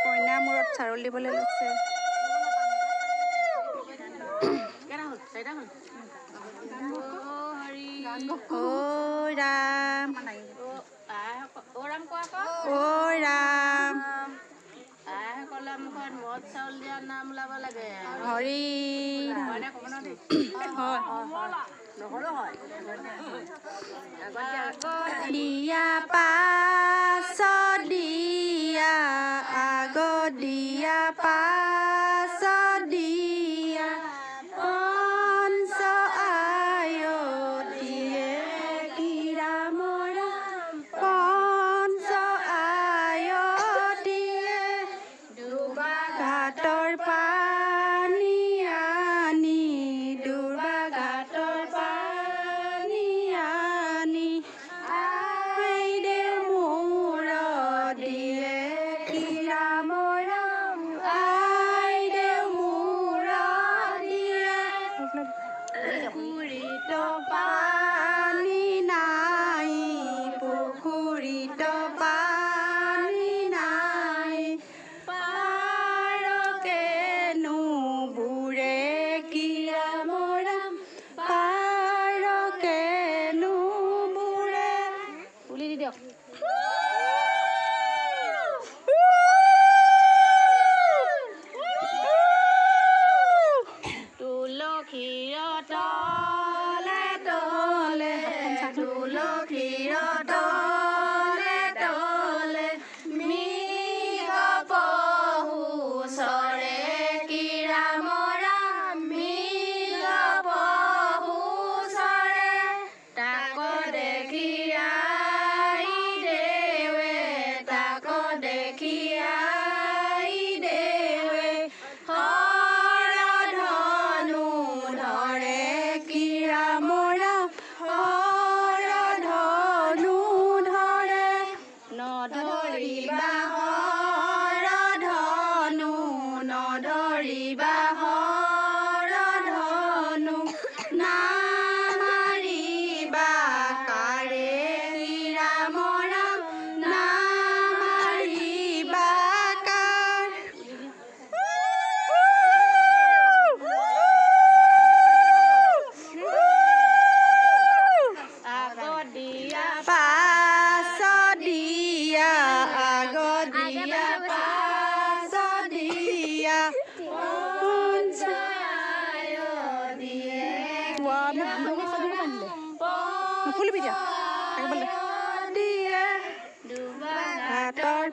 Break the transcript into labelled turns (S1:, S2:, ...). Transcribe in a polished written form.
S1: কইনা মূৰত চাউল দিবলৈ লৈছে। ও ৰাম ও ৰাম
S2: মদ চাউল দিয়া নাম ওলাব লাগে।
S1: হৰি দিয়া পাছত দিয়া আগত দিয়া পাছত দিয়া পঞ্চ আয়তিয়ে কিৰা মৰা পঞ্চ আয়তিয়ে দুবা ঘাটৰ পানী আনি দুবা ঘাটৰ পানী আনি আইদে মূৰত দিয়ে কিৰা মৰা আইদে মূৰত দিয়ে পুখুৰীত পানী নাই পুখুৰীত পানী নাই পাৰকেনো বুৰে কিৰা মৰা পাৰকেনো বুৰে বুলি দি দিয়ক। তুলসীৰ তলে তলে তুলসীৰ তলে তলে মৃগ পহু চৰে কিৰা মৰা মৃগ পহু চৰে তাক দেখি আই দেৱে তাক দেখি আই দেৱে হৰধনু ধৰে কিৰা মৰা হৰধনু ধৰে নধৰিবা হৰধনু নধৰিবা হৰধনু নামাৰিবা কাৰে কিৰা মৰা নামাৰিবা কাৰ আগত দিয়া পাছত দিয়া আগত দিয়া পাছত দিয়া পঞ্চ আয়তিয়ে দিয়ে দুবা ঘাটৰ